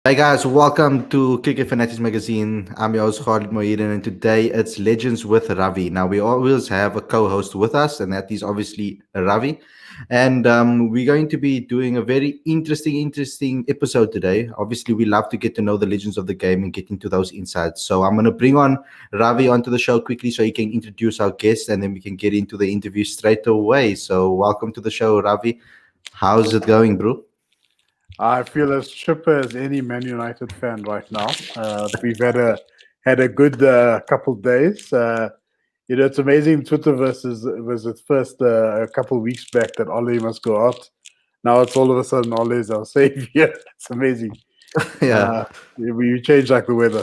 Hey guys, welcome to Cricket Fanatics Magazine. I'm your host Khalid Mohidin, and today it's Legends with Ravi. Now we always have a co-host with us, and that is obviously Ravi. And we're going to be doing a very interesting episode today. Obviously, we love to get to know the legends of the game and get into those insights. So I'm going to bring on Ravi onto the show quickly, so he can introduce our guest, and then we can get into the interview straight away. So welcome to the show, Ravi. How's it going, bro? I feel as chipper as any Man United fan right now. We've had a good couple days. It's amazing. Twitterverse was at first a couple of weeks back that Ole must go out. Now it's all of a sudden Ole is our savior. It's amazing. Yeah. We change like the weather.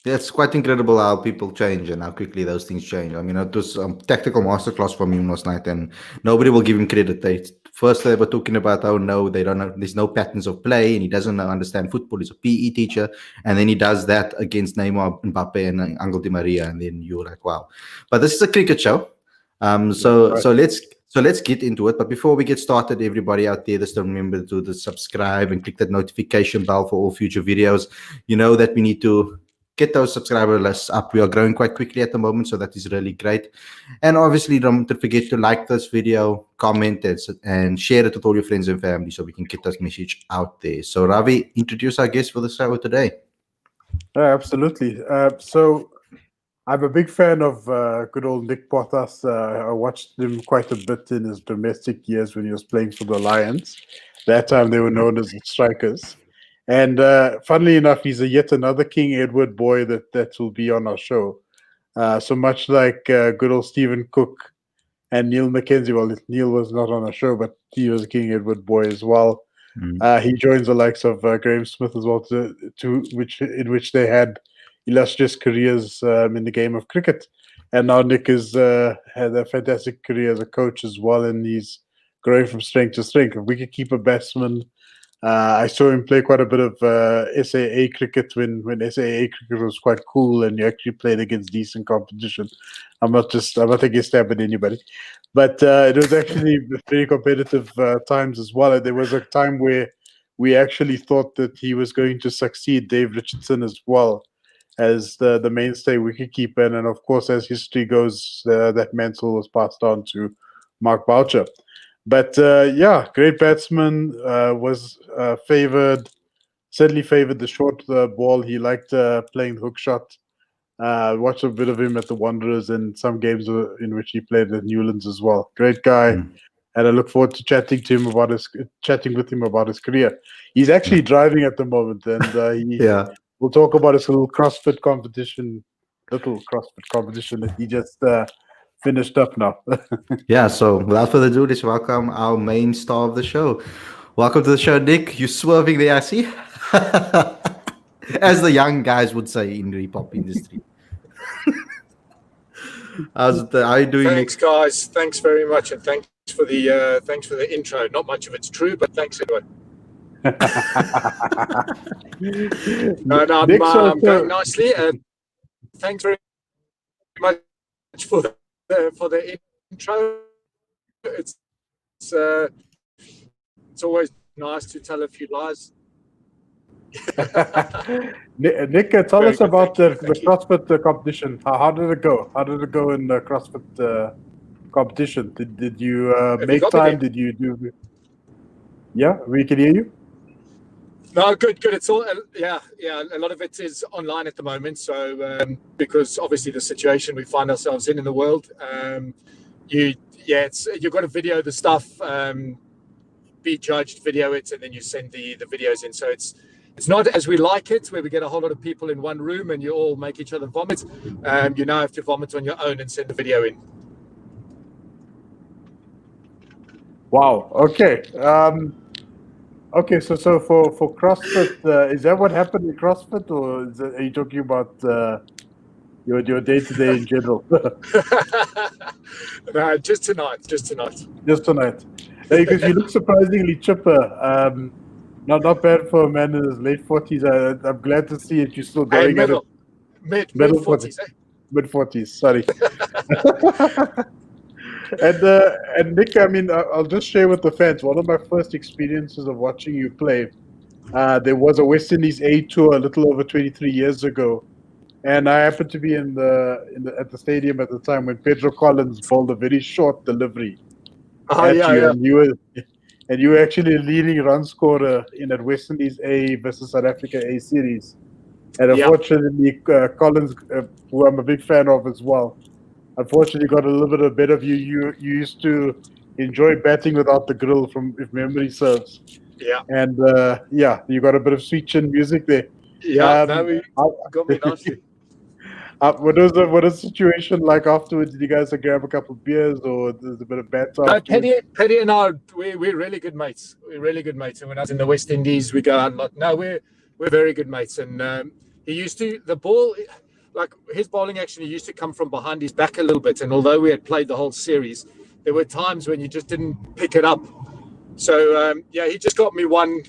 Yeah, it's quite incredible how people change and how quickly those things change. I mean, it was a tactical masterclass from him last night, and nobody will give him credit. First, they were talking about how no, they don't know. There's no patterns of play, and he doesn't understand football. He's a PE teacher, and then he does that against Neymar, Mbappe, and Angel Di Maria, and then you're like, wow. But this is a cricket show, so Right. so let's get into it. But before we get started, everybody out there, just remember to subscribe and click that notification bell for all future videos. You know that we need to get those subscriber lists up. We are growing quite quickly at the moment, so that is really great. And obviously, don't forget to like this video, comment it, and share it with all your friends and family so we can get this message out there. So, Ravi, introduce our guest for the show today. Absolutely. So I'm a big fan of good old Nic Pothas. I watched him quite a bit in his domestic years when he was playing for the Lions. That time they were known as the Strikers. And funnily enough, he's yet another King Edward boy that will be on our show. So much like good old Stephen Cook and Neil Mackenzie. Well, Neil was not on our show, but he was a King Edward boy as well. He joins the likes of Graham Smith as well, in which they had illustrious careers in the game of cricket. And now Nick has had a fantastic career as a coach as well, and he's growing from strength to strength. A wicket-keeper batsman. I saw him play quite a bit of SAA cricket when SAA cricket was quite cool, and you actually played against decent competition. I'm not taking a stab at anybody, but it was actually very competitive times as well. There was a time where we actually thought that he was going to succeed Dave Richardson as well as the mainstay wicketkeeper, and of course, as history goes, that mantle was passed on to Mark Boucher. But yeah, great batsman, was certainly favored the short ball. He liked playing the hook shot. Watched a bit of him at the Wanderers and some games in which he played at Newlands as well. Great guy, and I look forward to chatting with him about his career. He's actually driving at the moment, and Yeah. we'll talk about his little CrossFit competition that he just finished up now. Yeah. So, without further ado, let's welcome our main star of the show. Welcome to the show, Nick. You swerving there, I see. As the young guys would say in the hip hop industry. How are you doing, Thanks, Nick? guys. Thanks very much, and thanks for the intro. Not much of it's true, but thanks anyway. I'm going nicely. Thanks very much for the intro. It's always nice to tell a few lies. Nick, tell us about the CrossFit competition. How did it go? How did it go in the CrossFit competition? Did you make time? Did you do? Yeah, we can hear you. No, good. It's all yeah. A lot of it is online at the moment. So because obviously the situation we find ourselves in the world, you've got to video the stuff, be judged, video it, and then you send the videos in. So it's not as we like it, where we get a whole lot of people in one room and you all make each other vomit. You now have to vomit on your own and send the video in. Wow. Okay. Okay. So for CrossFit, is that what happened in CrossFit, or are you talking about your day-to-day in general? No, just tonight. Just tonight. Because you look surprisingly chipper. Not bad for a man in his late 40s. I'm glad to see it. You're still going at it. Mid 40s. Mid 40s. Sorry. And Nick, I mean, I'll just share with the fans. One of my first experiences of watching you play There was a West Indies A tour a little over 23 years ago, and I happened to be at the stadium at the time when Pedro Collins bowled a very short delivery Oh, at yeah, you, yeah. and you were actually a leading run scorer in that West Indies A versus South Africa A series. And Yeah. unfortunately, Collins, who I'm a big fan of as well, unfortunately got a little bit of better of you. You used to enjoy batting without the grill, from if memory serves. Yeah. And you got a bit of sweet chin music there. Yeah. No, you got me nicely. What was the situation like afterwards? Did you guys grab a couple of beers, or there's a bit of banter No, afterwards? Petty and I, we're really good mates. We're really good mates. And when I was in the West Indies, we go out a lot. No, we're very good mates. And he used to, the ball, like his bowling action, he used to come from behind his back a little bit. And although we had played the whole series, there were times when you just didn't pick it up. So, he just got me one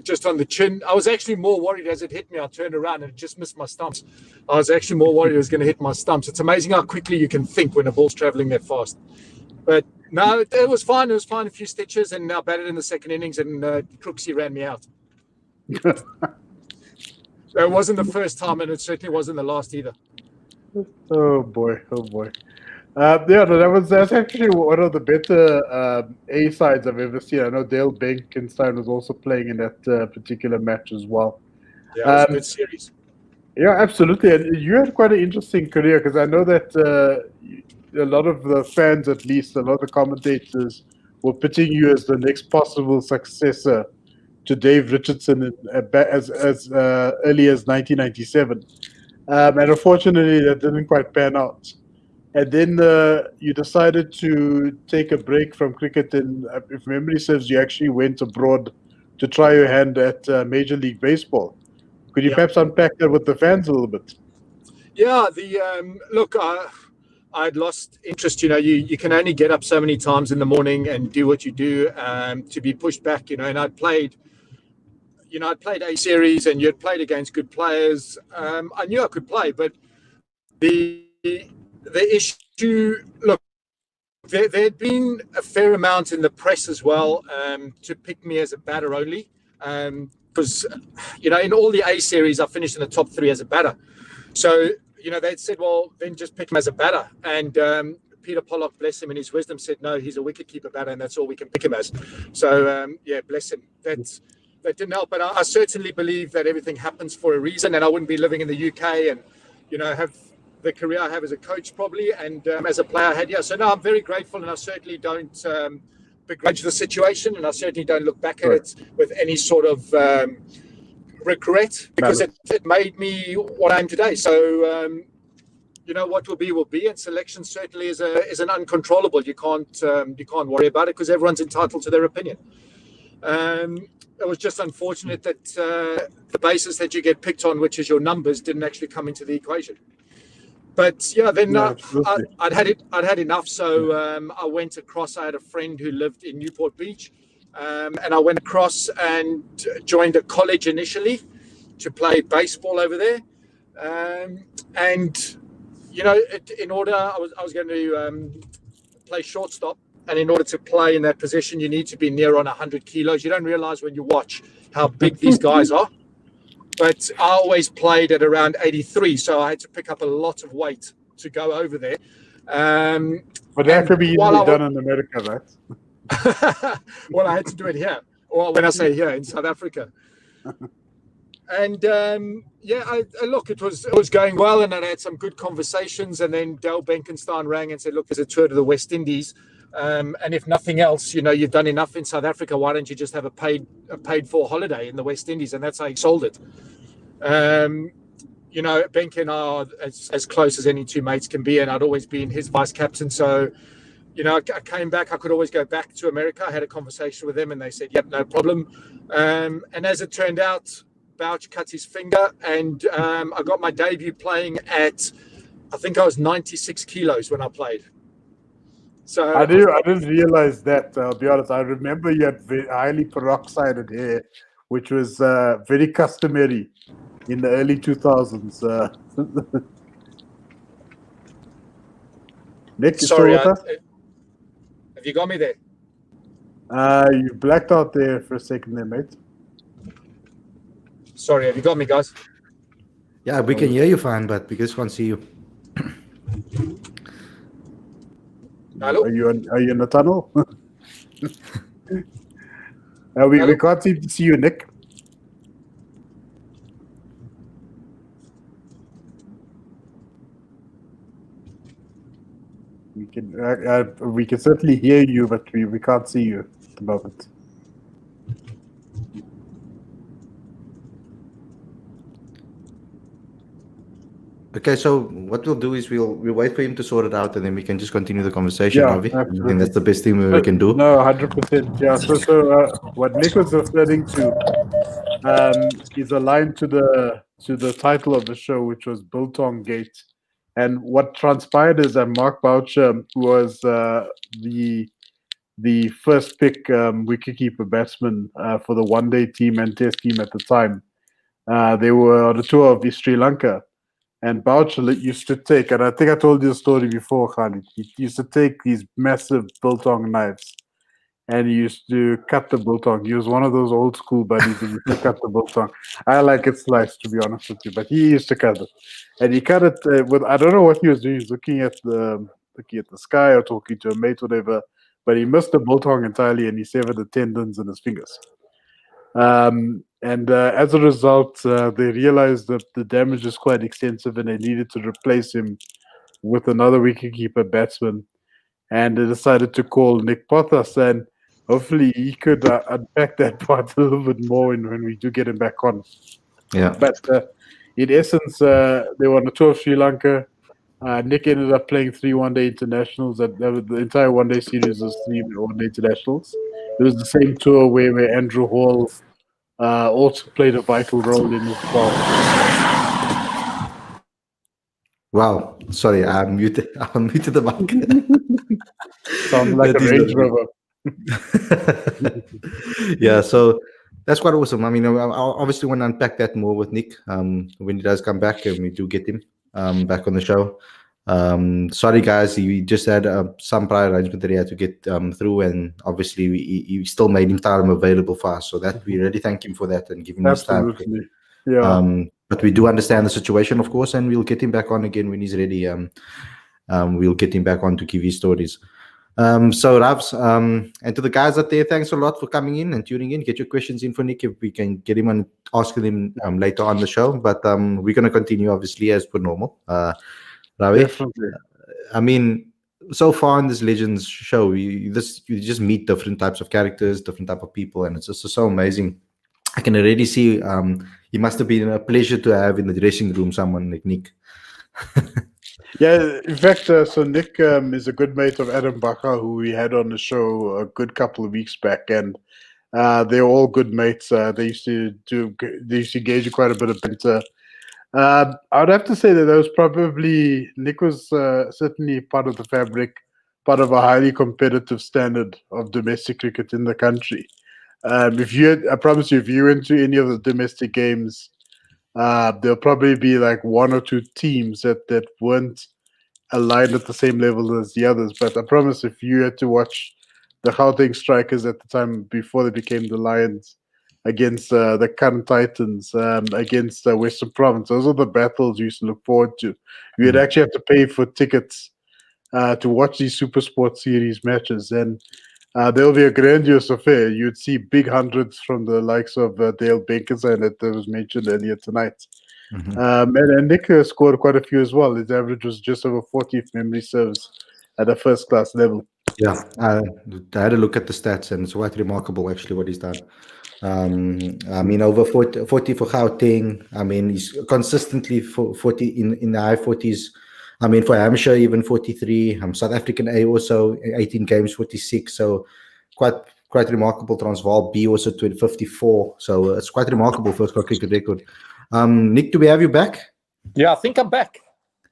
just on the chin. I was actually more worried as it hit me. I turned around and it just missed my stumps. I was actually more worried it was going to hit my stumps. It's amazing how quickly you can think when a ball's traveling that fast. But no, it was fine. It was fine. A few stitches, and I batted in the second innings, and Crooksy ran me out. So it wasn't the first time, and it certainly wasn't the last either. Oh boy. That's actually one of the better A sides I've ever seen. I know Dale Benkenstein was also playing in that particular match as well. Yeah, it was a good series. Yeah, absolutely. And you had quite an interesting career, because I know that a lot of the fans, at least, a lot of the commentators, were pitching you as the next possible successor to Dave Richardson as early as 1997. And unfortunately, that didn't quite pan out. And then you decided to take a break from cricket, and if memory serves, you actually went abroad to try your hand at Major League Baseball. Could you perhaps unpack that with the fans a little bit? Yeah, look, I'd lost interest. You can only get up so many times in the morning and do what you do to be pushed back. And I'd played A series, and you'd played against good players. I knew I could play, but the issue, look, there'd been a fair amount in the press as well to pick me as a batter only. Because, in all the A series, I finished in the top 3 as a batter. So, they'd said, well, then just pick him as a batter. And Peter Pollock, bless him, in his wisdom, said, no, he's a wicketkeeper batter, and that's all we can pick him as. So, bless him. That didn't help. But I certainly believe that everything happens for a reason, and I wouldn't be living in the UK and, have the career I have as a coach probably, and as a player I had. Yeah, so no, I'm very grateful, and I certainly don't begrudge the situation, and I certainly don't look back at it with any sort of regret, because it made me what I am today. So what will be, and selection certainly is an uncontrollable. You can't worry about it, because everyone's entitled to their opinion. It was just unfortunate that the basis that you get picked on, which is your numbers, didn't actually come into the equation. But then I'd had enough. So I went across. I had a friend who lived in Newport Beach, and I went across and joined a college initially to play baseball over there. And in order, I was going to play shortstop, and in order to play in that position, you need to be near on 100 kilos. You don't realize when you watch how big these guys are. But I always played at around 83, so I had to pick up a lot of weight to go over there. But that could be easily done in America, right? Well, I had to do it here, or when I say here, in South Africa. And look, it was going well, and I had some good conversations. And then Dale Benkenstein rang and said, "Look, there's a tour to the West Indies, and if nothing else, you've done enough in South Africa. Why don't you just have a paid for holiday in the West Indies?" And that's how he sold it. Benke and I are as close as any two mates can be, and I'd always been his vice captain. So, I came back. I could always go back to America. I had a conversation with them, and they said, "Yep, no problem." And as it turned out, Bouch cut his finger, and I got my debut playing at, I think I was 96 kilos when I played. So I didn't realize that. I'll be honest. I remember you had highly peroxided hair, which was very customary in the early 2000s. Nick, sorry, still with us? have you got me there? You blacked out there for a second there, mate. Sorry, have you got me, guys? Yeah, we can hear you fine, but we just can't see you. Hello? Are you in the tunnel? We Hello? can't seem to see you, Nick. We can certainly hear you, but we can't see you at the moment. Okay, so what we'll do is we'll wait for him to sort it out, and then we can just continue the conversation, Yeah, Ravi. I think absolutely. that's the best thing we can do. No, 100%. Yeah. So what Nick was referring to is aligned to the title of the show, which was Biltong-gate. And what transpired is that Mark Boucher was the first pick wicketkeeper batsman for the one-day team and test team at the time. They were on a tour of Sri Lanka. And Boucher used to take, and I think I told you the story before, Khalid. He used to take these massive biltong knives and he used to cut the biltong. He was one of those old school buddies that used to cut the biltong. I like it sliced, to be honest with you, but he used to cut it. And he cut it with, I don't know what he was doing. He was looking at the sky or talking to a mate, whatever, but he missed the biltong entirely and he severed the tendons in his fingers. And as a result, they realized that the damage was quite extensive and they needed to replace him with another wicketkeeper batsman. And they decided to call Nic Pothas, and hopefully he could unpack that part a little bit more when we do get him back on. Yeah. But in essence, they were on a tour of Sri Lanka. Nick ended up playing 3 one-day internationals. The entire one-day series was 3 one-day internationals. It was the same tour where Andrew Hall also played a vital role in as well. Wow. Sorry, I muted the mic. Sounds like a Range Rover. Yeah, so that's quite awesome. I mean, I obviously want to unpack that more with Nick when he does come back, and we do get him back on the show. Sorry, guys, we just had some prior arrangement that he had to get through, and obviously we still made him time available for us. So that we really thank him for that and give him his time. Absolutely, yeah. But we do understand the situation, of course, and we'll get him back on again when he's ready. We'll get him back on to give his stories. So Ravs, and to the guys out there, thanks a lot for coming in and tuning in. Get your questions in for Nick if we can get him and ask him later on the show. But we're going to continue, obviously, as per normal. Ravi, definitely. I mean, so far in this Legends show, you just meet different types of characters, different type of people, and it's just so amazing. I can already see he must have been a pleasure to have in the dressing room someone like Nick. Yeah, in fact, so Nick is a good mate of Adam Bacher, who we had on the show a good couple of weeks back, and they're all good mates. They used to engage in quite a bit of banter. I would have to say that was probably Nick was certainly part of the fabric, part of a highly competitive standard of domestic cricket in the country. I promise you, if you're into any of the domestic games, there'll probably be like 1 or 2 teams that weren't aligned at the same level as the others. But I promise, if you had to watch the Gauteng Strikers at the time before they became the Lions against the current Titans, against Western Province, those are the battles you used to look forward to. You'd actually have to pay for tickets to watch these Super Sports Series matches, and there'll be a grandiose affair. You'd see big hundreds from the likes of Dale Benkinson that was mentioned earlier tonight. And Nick scored quite a few as well. His average was just over 40 if memory serves at a first-class level. Yeah, I had a look at the stats, and it's quite remarkable actually what he's done. I mean, over 40 for Gauteng. I mean, he's consistently 40 in the high 40s. I mean, for Hampshire, even 43. South African A also 18 games, 46. So quite remarkable. Transvaal B also 54. So it's quite remarkable first class cricket record. Nick, do we have you back? Yeah, I think I'm back.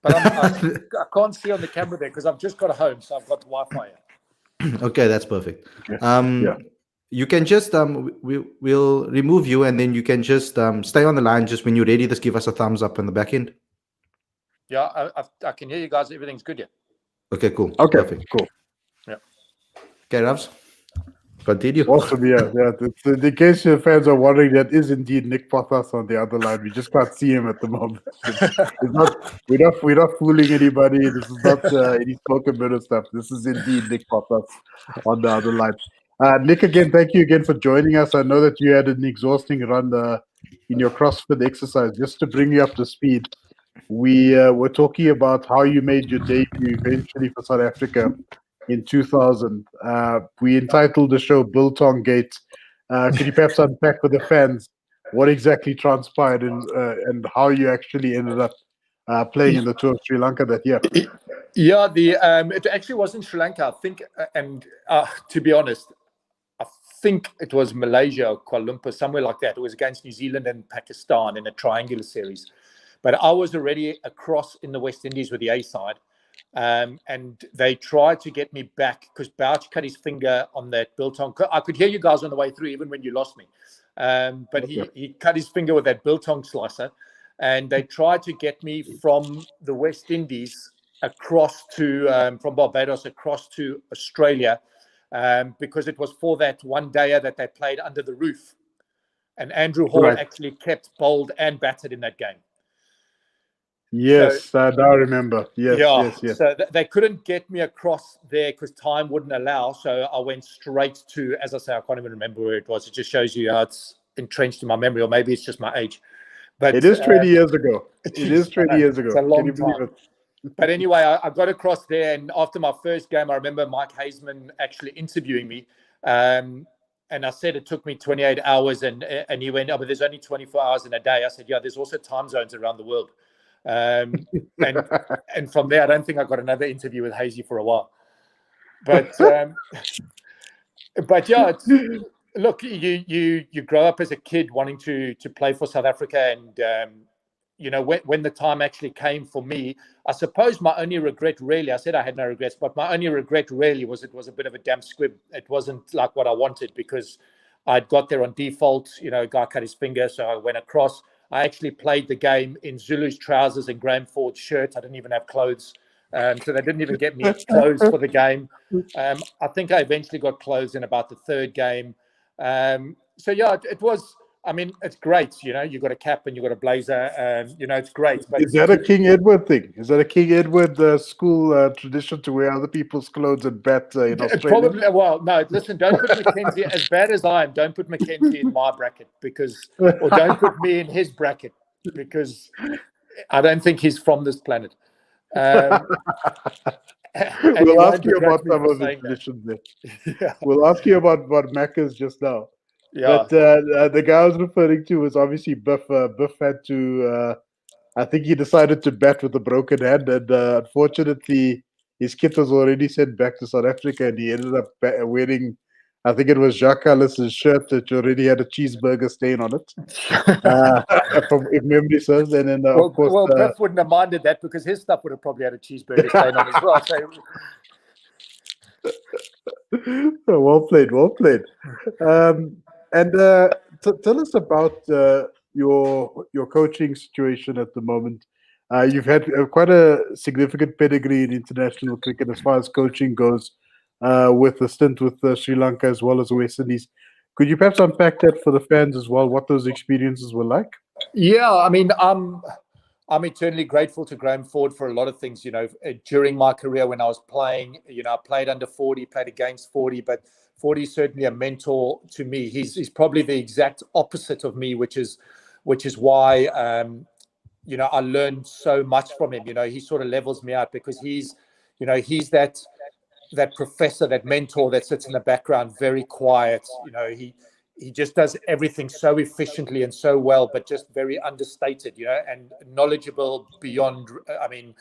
But I can't see on the camera there because I've just got home, so I've got Wi-Fi here. Okay, that's perfect. Yeah. You can just we'll remove you, and then you can just stay on the line. Just when you're ready, just give us a thumbs up on the back end. Yeah, I can hear you guys. Everything's good, yeah. Okay, cool. Okay, Perfect. cool. Yeah. Okay, Ravs. Continue. Awesome, yeah. In case your fans are wondering, that is indeed Nic Pothas on the other line. We just can't see him at the moment. It's not. We're not fooling anybody. This is not any smoke and mirror stuff. This is indeed Nic Pothas on the other line. Nick, again, thank you again for joining us. I know that you had an exhausting run in your CrossFit exercise. Just to bring you up to speed, we were talking about how you made your debut eventually for South Africa in 2000. We entitled the show Biltong-gate. Could you perhaps unpack for the fans what exactly transpired and how you actually ended up playing in the tour of Sri Lanka that year? Yeah, it actually wasn't Sri Lanka, I think, and to be honest, I think it was Malaysia or Kuala Lumpur, somewhere like that. It was against New Zealand and Pakistan in a triangular series. But I was already across in the West Indies with the A side. And they tried to get me back because Bouch cut his finger on that biltong. I could hear you guys on the way through, even when you lost me. But he cut his finger with that biltong slicer. And they tried to get me from the West Indies across to, from Barbados across to Australia, because it was for that one dayer that they played under the roof. And Andrew Hall actually kept bowled and batted in that game. Yes, I now remember. Yes. So they couldn't get me across there because time wouldn't allow. So I went straight to, as I say, I can't even remember where it was. It just shows you how it's entrenched in my memory, or maybe it's just my age. But it is 20 years ago. It is 20 years ago. It's a long Can you believe time. it? But anyway, I got across there, and after my first game, I remember Mike Hazeman actually interviewing me. And I said it took me 28 hours, and he went, "Oh, but there's only 24 hours in a day." I said, "Yeah, there's also time zones around the world." And from there, I don't think I got another interview with Hazy for a while. But yeah, look, you grow up as a kid wanting to play for South Africa, and you know, when the time actually came for me, I suppose my only regret really, I said I had no regrets, but my only regret really was it was a bit of a damp squib. It wasn't like what I wanted, because I'd got there on default. You know, a guy cut his finger, so I went across. I actually played the game in Zulu's trousers and Graham Ford's shirt. I didn't even have clothes. So they didn't even get me clothes for the game. I think I eventually got clothes in about the third game. So yeah, it was, I mean, it's great. You know, you got a cap and you got a blazer. You know, it's great. But is that a King Edward thing? Is that a King Edward school tradition to wear other people's clothes and bat in Australia? Probably. Well, no, listen, don't put Mackenzie, as bad as I am, don't put Mackenzie in my bracket, or don't put me in his bracket, because I don't think he's from this planet. We'll ask you about some of the traditions there. Yeah. We'll ask you about Macca's just now. Yeah. But the guy I was referring to was obviously Biff. Biff had to, I think he decided to bat with a broken hand, and unfortunately, his kit was already sent back to South Africa, and he ended up wearing, I think it was Jacques Callis' shirt that already had a cheeseburger stain on it, if memory serves. And then, of course, Biff wouldn't have minded that, because his stuff would have probably had a cheeseburger stain on as well. So. Well played. And tell us about your coaching situation at the moment. You've had quite a significant pedigree in international cricket as far as coaching goes, with a stint with Sri Lanka as well as the West Indies. Could you perhaps unpack that for the fans as well, what those experiences were like? Yeah, I mean, I'm eternally grateful to Graham Ford for a lot of things. You know, during my career when I was playing, you know, I played under 40, played against 40, but 40 is certainly a mentor to me. He's probably the exact opposite of me, which is why you know, I learned so much from him. You know, he sort of levels me out, because he's that professor, that mentor that sits in the background, very quiet. You know, he just does everything so efficiently and so well, but just very understated, you know, and knowledgeable beyond, I mean,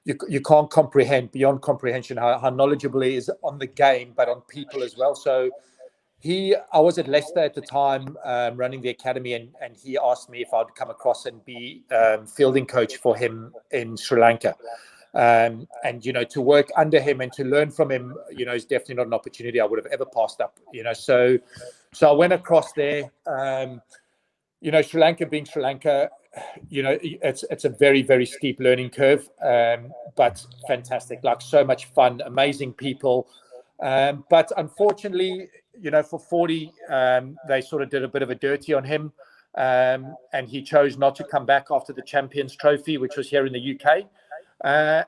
you can't comprehend, beyond comprehension, how knowledgeable he is on the game, but on people as well. So I was at Leicester at the time, running the academy, and he asked me if I'd come across and be fielding coach for him in Sri Lanka. And, you know, to work under him and to learn from him, you know, is definitely not an opportunity I would have ever passed up, you know. So I went across there. You know, Sri Lanka being Sri Lanka, you know, it's a very, very steep learning curve, but fantastic, like so much fun, amazing people. But unfortunately, for 40, they sort of did a bit of a dirty on him. And he chose not to come back after the Champions Trophy, which was here in the UK.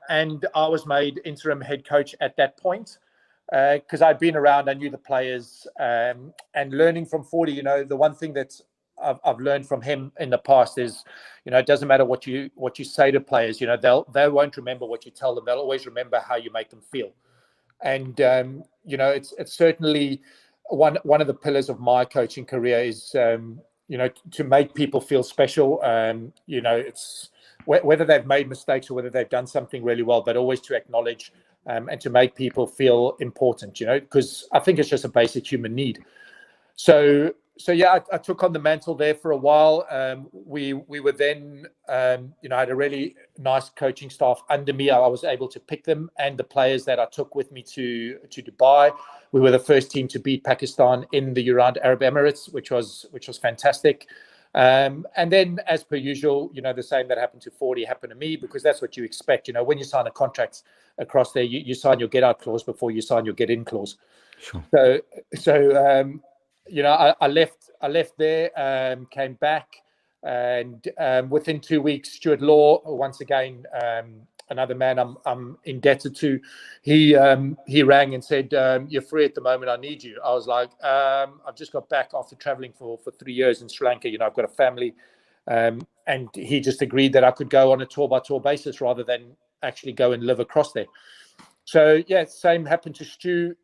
And I was made interim head coach at that point because I'd been around, I knew the players, and learning from 40. The one thing that I've learned from him in the past is, it doesn't matter what you say to players. They won't remember what you tell them. They'll always remember how you make them feel. And it's certainly one of the pillars of my coaching career is to make people feel special. It's whether they've made mistakes or whether they've done something really well, but always to acknowledge and to make people feel important, because I think it's just a basic human need. So yeah, I took on the mantle there for a while. We were then, I had a really nice coaching staff under me. I was able to pick them, and the players that I took with me to Dubai. We were the first team to beat Pakistan in the United Arab Emirates, which was fantastic. And then, as per usual, the same that happened to 40 happened to me, because that's what you expect. When you sign a contract across there, you sign your get out clause before you sign your get in clause. Sure. So I left there, came back, and within 2 weeks, Stuart Law, once again, another man I'm indebted to, he rang and said, "You're free at the moment. I need you." I was like, "I've just got back after traveling for 3 years in Sri Lanka. I've got a family," and he just agreed that I could go on a tour by tour basis rather than actually go and live across there. So yeah, same happened to Stu.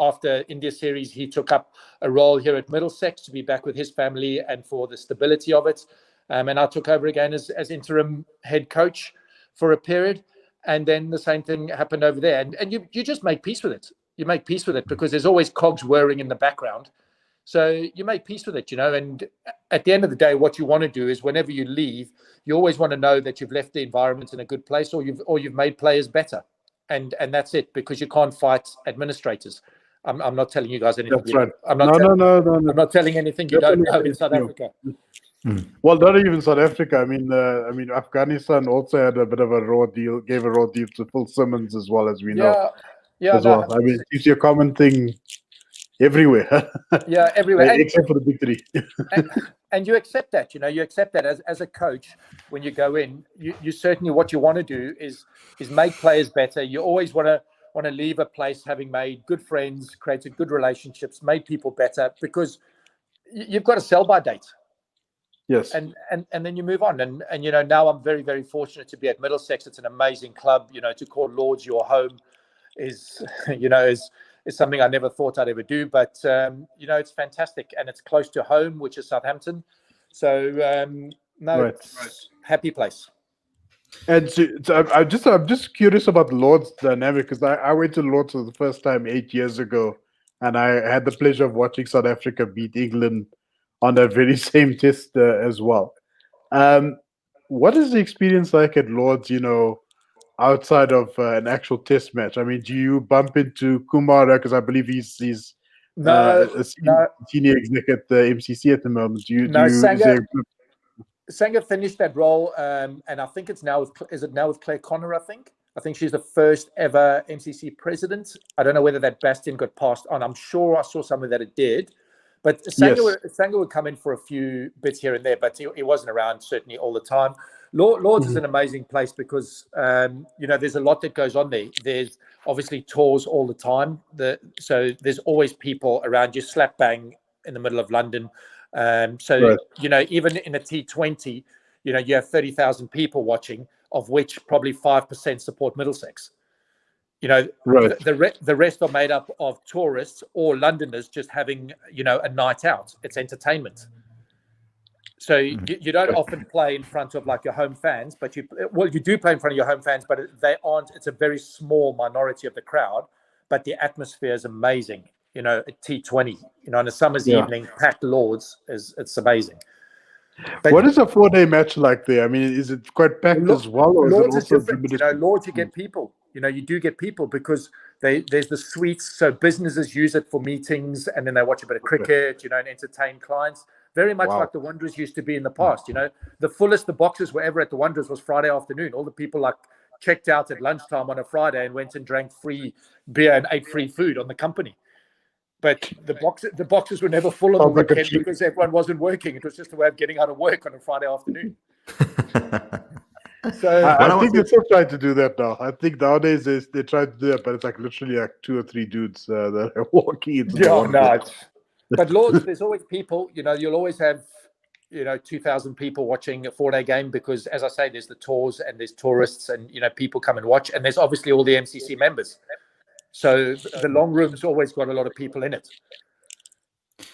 After India series, he took up a role here at Middlesex to be back with his family and for the stability of it. And I took over again as interim head coach for a period. And then the same thing happened over there. And you just make peace with it. You make peace with it because there's always cogs whirring in the background. So you make peace with it, and at the end of the day, what you want to do is whenever you leave, you always want to know that you've left the environment in a good place or you've made players better. And that's it, because you can't fight administrators. I'm not telling you guys anything. That's right. I'm not telling anything you don't know in South Africa. Well, not even South Africa. I mean, Afghanistan also had a bit of a raw deal, gave a raw deal to Phil Simmons as well, as we know. Yeah. Well. I mean, it's a common thing everywhere. Yeah, everywhere. Except for the big three. and you accept that, you accept that as a coach. When you go in, you certainly, what you want to do is make players better. You always want to leave a place having made good friends, created good relationships, made people better, because you've got a sell by date. Yes. And then you move on. And now I'm very, very fortunate to be at Middlesex. It's an amazing club. To call Lords your home is something I never thought I'd ever do. But, it's fantastic. And it's close to home, which is Southampton. So, happy place. And so I'm just curious about Lord's dynamic, because I went to Lord's for the first time 8 years ago, and I had the pleasure of watching South Africa beat England on that very same test as well. What is the experience like at Lord's, outside of an actual test match? I mean, do you bump into Kumara, because I believe he's a senior exec at the MCC at the moment? Sanger finished that role, and I think it's now with Claire Connor, I think she's the first ever MCC president. I don't know whether that bastion got passed on. I'm sure I saw somewhere that it did. But Sanger would come in for a few bits here and there, but he wasn't around certainly all the time. Lords is an amazing place because, there's a lot that goes on there. There's obviously tours all the time. So there's always people around you, slap bang in the middle of London. Even in a T20, you have 30,000 people watching, of which probably 5% support Middlesex. The rest are made up of tourists or Londoners just having, a night out. It's entertainment. So you don't often play in front of like your home fans, but you do play in front of your home fans, but it's a very small minority of the crowd, but the atmosphere is amazing. At T20, on a summer's evening, packed Lords it's amazing. But what is a 4-day match like there? I mean, is it quite packed as well, or Lords is it also different? Lords, you get people. You do get people because there's the suites, so businesses use it for meetings, and then they watch a bit of cricket, and entertain clients. Very much like the Wanderers used to be in the past. The fullest the boxes were ever at the Wanderers was Friday afternoon. All the people checked out at lunchtime on a Friday and went and drank free beer and ate free food on the company. But the boxes were never full on the Sounds like a weekend cheat. because everyone wasn't working. It was just a way of getting out of work on a Friday afternoon. So I think they still try to do that now. I think nowadays they try to do that, but it's like literally like 2 or 3 dudes that are walking into the one. But Lords, there's always people. You'll always have 2,000 people watching a 4-day game because, as I say, there's the tours and there's tourists and people come and watch, and there's obviously all the MCC members. So the long room's always got a lot of people in it.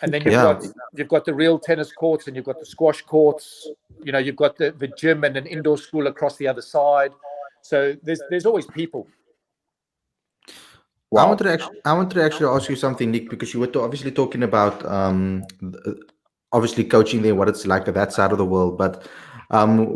And then you've got the real tennis courts and you've got the squash courts. You've got the gym and an indoor school across the other side. So there's always people. Wow. I wanted to actually ask you something, Nic, because you were obviously talking about obviously coaching there, what it's like at that side of the world. But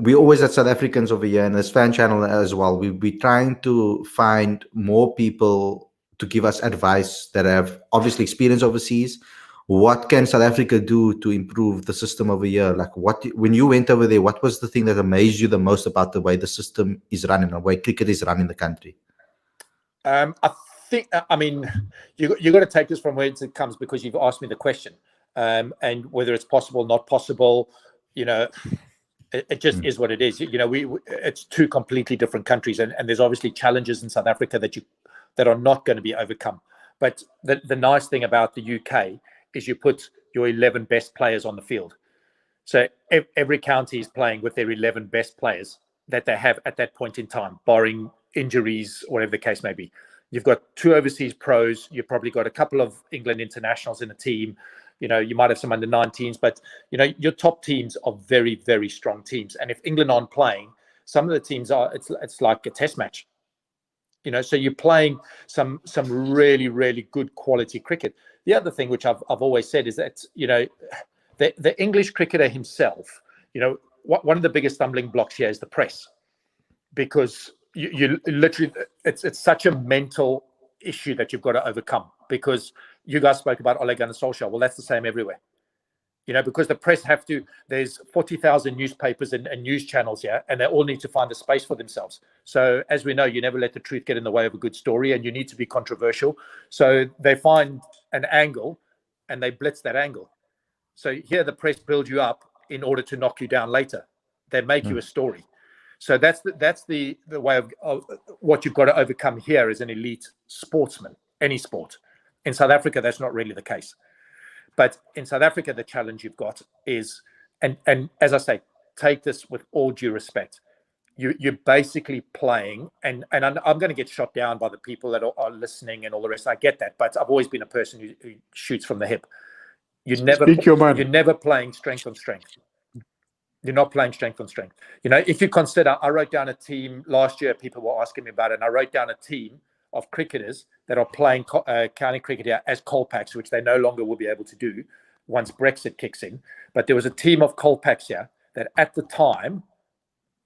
we always had South Africans over here, and this fan channel as well. We're trying to find more people to give us advice that have obviously experience overseas. What can South Africa do to improve the system over here? Like, when you went over there, what was the thing that amazed you the most about the way the system is running, the way cricket is run in the country? I mean, you got to take this from where it comes because you've asked me the question, and whether it's possible, not possible. It just is what it is. It's 2 completely different countries, and there's obviously challenges in South Africa that are not going to be overcome. But the nice thing about the UK is you put your 11 best players on the field. So every county is playing with their 11 best players that they have at that point in time, barring injuries, whatever the case may be. You've got 2 overseas pros. You've probably got a couple of England internationals in a team. You might have some under 19s, but your top teams are very, very strong teams. And if England aren't playing, some of the teams it's like a test match. So you're playing some really, really good quality cricket. The other thing which I've always said is that the English cricketer himself, one of the biggest stumbling blocks here is the press, because you literally it's such a mental issue that you've got to overcome. Because you guys spoke about Ole Gunnar Solskjaer. Well, that's the same everywhere. Because the press there's 40,000 newspapers and news channels here, and they all need to find a space for themselves. So as we know, you never let the truth get in the way of a good story, and you need to be controversial. So they find an angle and they blitz that angle. So here the press build you up in order to knock you down later. They make you a story. So that's the way of what you've got to overcome here as an elite sportsman, any sport. In South Africa, that's not really the case. But in South Africa, the challenge you've got is, and as I say, take this with all due respect, you're basically playing, and I'm going to get shot down by the people that are listening and all the rest. I get that, but I've always been a person who shoots from the hip. You're never playing strength on strength. You're not playing strength on strength. If you consider, I wrote down a team last year, people were asking me about it, and I wrote down a team of cricketers that are playing county cricket here as Colpacks, which they no longer will be able to do once Brexit kicks in. But there was a team of Colpacks here that at the time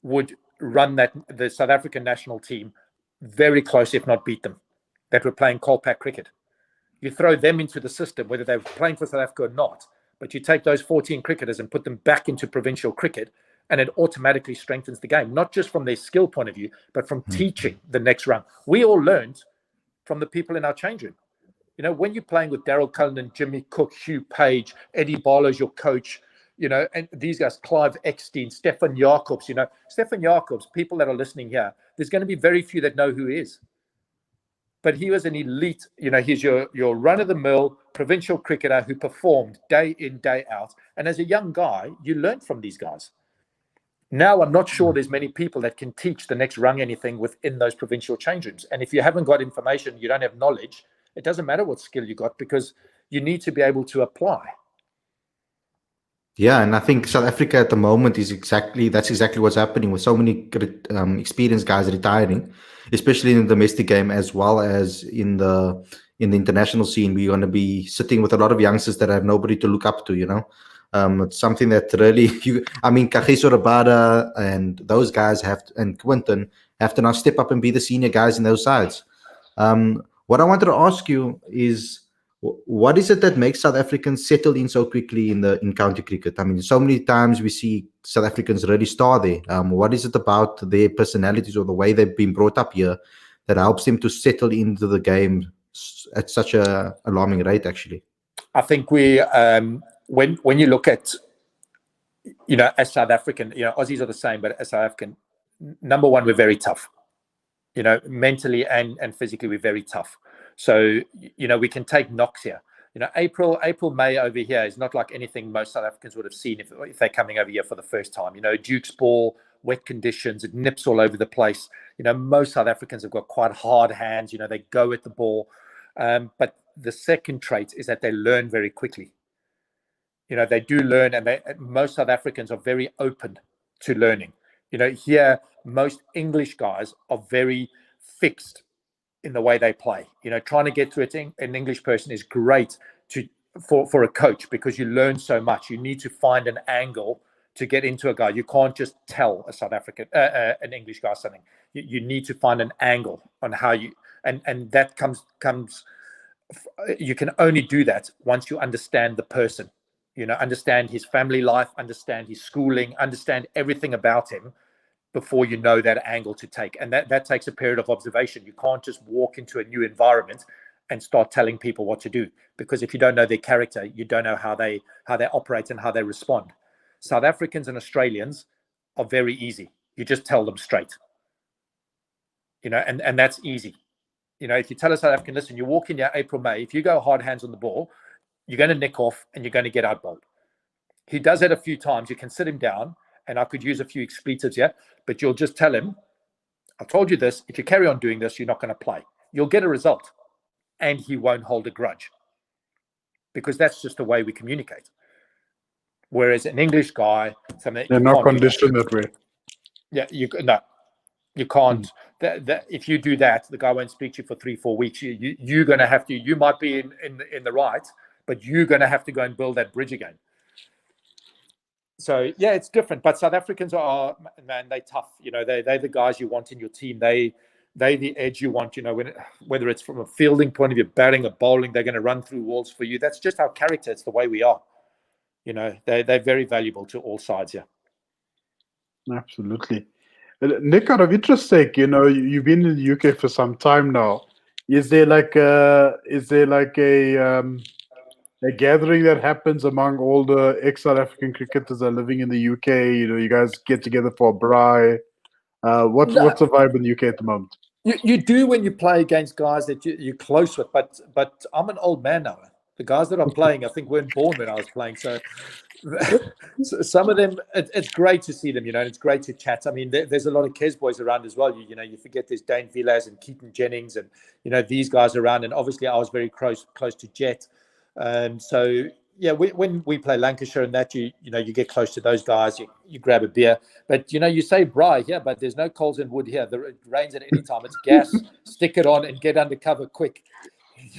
would run the South African national team very close, if not beat them, that were playing Colpack cricket. You throw them into the system, whether they're playing for South Africa or not, but you take those 14 cricketers and put them back into provincial cricket, and it automatically strengthens the game, not just from their skill point of view, but from teaching the next round. We all learned from the people in our change room. When you're playing with Daryl Cullinan, Jimmy Cook, Hugh Page, Eddie Barlow's your coach, and these guys, Clive Eckstein, Stefan Jacobs, Stefan Jacobs, people that are listening here, there's going to be very few that know who he is. But he was an elite, he's your run-of-the-mill provincial cricketer who performed day in, day out. And as a young guy, you learned from these guys. Now, I'm not sure there's many people that can teach the next rung anything within those provincial change rooms. And if you haven't got information, you don't have knowledge, it doesn't matter what skill you got, because you need to be able to apply. Yeah, and I think South Africa at the moment that's exactly what's happening with so many experienced guys retiring, especially in the domestic game as well as in the international scene. We're going to be sitting with a lot of youngsters that have nobody to look up to, It's something that really, Kagiso Rabada and those guys and Quinton have to now step up and be the senior guys in those sides. What I wanted to ask you is, what is it that makes South Africans settle in so quickly in county cricket? So many times we see South Africans really star there. What is it about their personalities or the way they've been brought up here that helps them to settle into the game at such a alarming rate, actually? I think we, when you look at, as South African, Aussies are the same, but as South African, number one, we're very tough. Mentally and physically, we're very tough. So, we can take knocks here. April, May over here is not like anything most South Africans would have seen if they're coming over here for the first time. Duke's ball, wet conditions, it nips all over the place. Most South Africans have got quite hard hands. They go at the ball. But the second trait is that they learn very quickly. They do learn, and most South Africans are very open to learning. Here, most English guys are very fixed in the way they play. Trying to get through an English person is great for a coach, because you learn so much. You need to find an angle to get into a guy. You can't just tell a South African, an English guy something. You need to find an angle on how you, and that comes. You can only do that once you understand the person. Understand his family life, understand his schooling, understand everything about him before you know that angle to take. And that takes a period of observation. You can't just walk into a new environment and start telling people what to do, because if you don't know their character, you don't know how they operate and how they respond. South Africans and Australians are very easy. You just tell them straight. And that's easy. If you tell a South African, listen, you walk in here April, May, if you go hard hands on the ball, you're going to nick off and you're going to get outbowled. He does it a few times. You can sit him down, and I could use a few expletives here, but you'll just tell him, I told you this, if you carry on doing this, you're not going to play. You'll get a result, and he won't hold a grudge, because that's just the way we communicate. Whereas an English guy, they're not conditioned that way. Yeah, you can't. If you do that, the guy won't speak to you for 3-4 weeks. You're going to have to. You might be in the right, but you're going to have to go and build that bridge again. So yeah, it's different. But South Africans are, man, they're tough. They're the guys you want in your team. They're the edge you want. Whether it's from a fielding point of view, batting or bowling, they're going to run through walls for you. That's just our character. It's the way we are. They're very valuable to all sides. Yeah. Absolutely. Nic, out of interest sake, you've been in the UK for some time now. Is there like a gathering that happens among all the ex-South African cricketers that are living in the UK? You guys get together for a braai. What's the vibe in the UK at the moment? You do when you play against guys that you're close with, but I'm an old man now. The guys that I'm playing, I think, weren't born when I was playing. So some of them, it's great to see them, and it's great to chat. I mean, there's a lot of Kes boys around as well. You forget there's Dane Villas and Keaton Jennings and, these guys around. And obviously I was very close to Jet. So, yeah, when we play Lancashire and that, you get close to those guys, you grab a beer. But, you say braai here, but there's no coals and wood here. It rains at any time. It's gas. Stick it on and get under cover quick.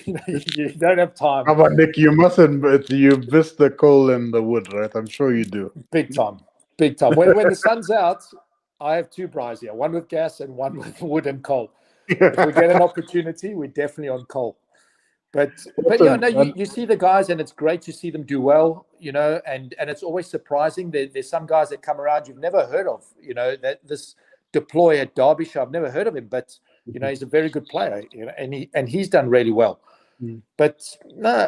You don't have time. How about Nic? You mustn't, but you miss the coal and the wood, right? I'm sure you do. Big time. When the sun's out, I have 2 braais here, one with gas and one with wood and coal. If we get an opportunity, we're definitely on coal. But you see the guys, and it's great to see them do well, and it's always surprising. There's some guys that come around you've never heard of, that this deploy at Derbyshire, I've never heard of him, but he's a very good player, and he's done really well. But no,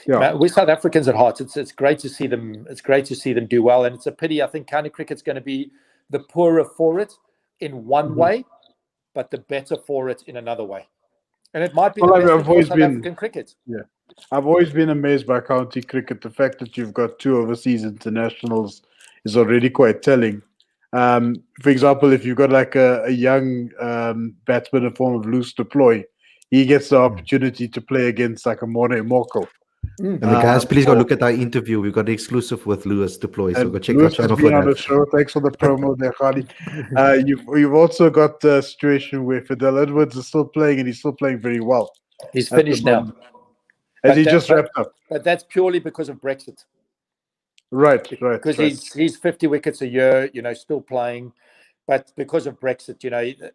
we're South Africans at heart. It's great to see them. It's great to see them do well, and it's a pity. I think county cricket's going to be the poorer for it in one way, but the better for it in another way. And it might be the best for South African cricket. Yeah, I've always been amazed by county cricket. The fact that you've got 2 overseas internationals is already quite telling. For example, if you've got like a young batsman in form of Loose Deploy, he gets the opportunity to play against like a Morne Moko. And the guys, please go look at our interview. We've got the exclusive with Lewis Deploy, so go check our channel for on the that. show. Thanks for the promo there, Khalid. You've also got the situation where Fidel Edwards is still playing, and he's still playing very well. He's finished now. Has he just wrapped up? But that's purely because of Brexit. Right. Because he's 50 wickets a year, still playing. But because of Brexit,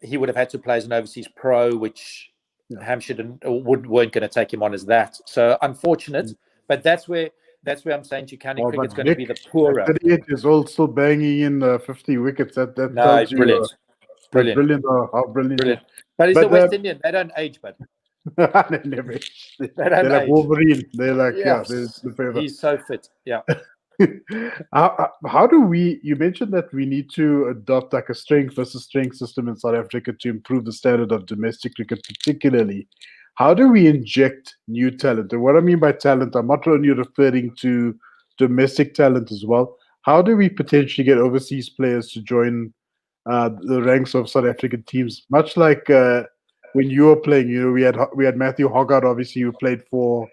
he would have had to play as an overseas pro, which Hampshire weren't going to take him on as that. So unfortunate. But that's where I'm saying to you, county cricket's going to be the poorer. 38 years old, still banging in 50 wickets. That tells you brilliant. brilliant. How brilliant. But he's a West Indian. They don't age, but They never age. They They're don't like age. Wolverine. They're like, Yes. they're forever. He's so fit. Yeah. How do we? You mentioned that we need to adopt like a strength versus strength system in South Africa to improve the standard of domestic cricket, particularly. How do we inject new talent? And what I mean by talent, I'm not only referring to domestic talent as well. How do we potentially get overseas players to join the ranks of South African teams? Much like when you were playing, we had Matthew Hoggart, obviously, who played for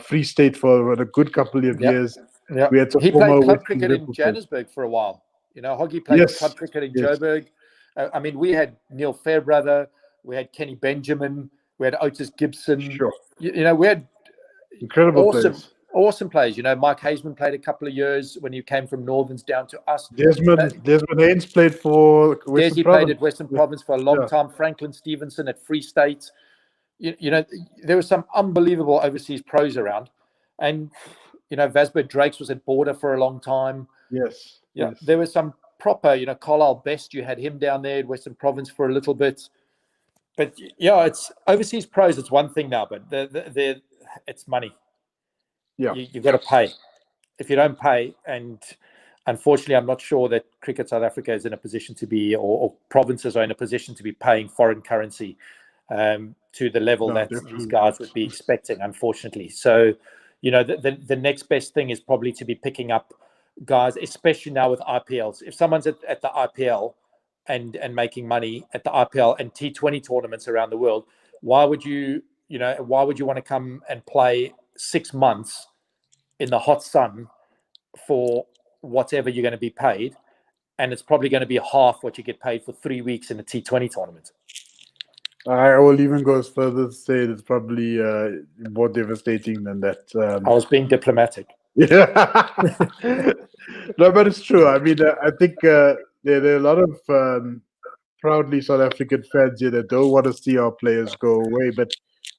Free State for a good couple of Yep. years. Yeah. We had some He former played club Western cricket in Liverpool players. Johannesburg for a while. Hoggy played Yes, club cricket in yes. Joburg. I mean, we had Neil Fairbrother, we had Kenny Benjamin, we had Otis Gibson. Sure. We had Incredible players. awesome players. Mike Hazeman played a couple of years when he came from Northerns down to us. Desmond Haynes played for Western Desi Province. played at Western Province for a long Yeah. time. Franklin Stevenson at Free State. There were some unbelievable overseas pros around. And, Vasbert Drakes was at Border for a long time. Yes. Yeah, yes. there was some proper, Carlisle Best, you had him down there at Western Province for a little bit. But, it's overseas pros, it's one thing now, but it's money. Yeah. You've got to pay. If you don't pay, and unfortunately, I'm not sure that Cricket South Africa is in a position to be, or provinces are in a position to be paying foreign currency to the level that these guys would be expecting, unfortunately. So, the next best thing is probably to be picking up guys, especially now with IPLs. If someone's at the IPL and making money at the IPL and T20 tournaments around the world, why would you want to come and play 6 months in the hot sun for whatever you're going to be paid? And it's probably going to be half what you get paid for 3 weeks in a T20 tournament. I will even go as further to say it's probably more devastating than that. I was being diplomatic. Yeah. No, but it's true. I mean, I think there are a lot of proudly South African fans here that don't want to see our players go away. But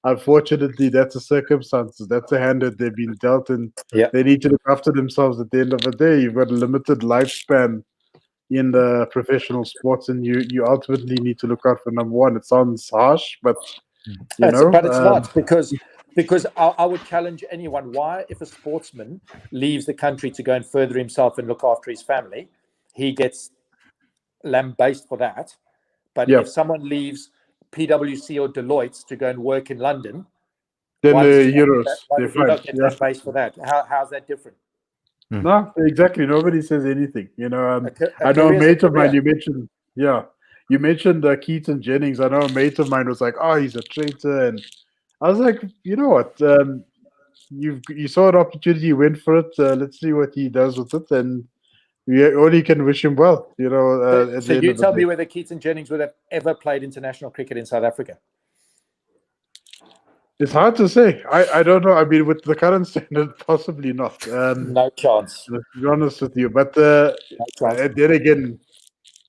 unfortunately, that's the circumstances. That's the hand that they've been dealt, and they need to look after themselves at the end of the day. You've got a limited lifespan in the professional sports, and you ultimately need to look out for number one. It sounds harsh, but but it's not, because I would challenge anyone. Why, if a sportsman leaves the country to go and further himself and look after his family, he gets lambasted for that. But if someone leaves PwC or Deloitte to go and work in London, then why the does he not get lambasted for that? How's that different? No, exactly. Nobody says anything. I know a career's mate a of mine. career. You mentioned Keaton Jennings. I know a mate of mine was like, "Oh, he's a traitor," and I was like, "You know what? You saw an opportunity, you went for it. Let's see what he does with it, and we only can wish him well." So you tell me whether Keaton Jennings would have ever played international cricket in South Africa? It's hard to say. I don't know. I mean, with the current standard, possibly not. No chance. To be honest with you, but then again,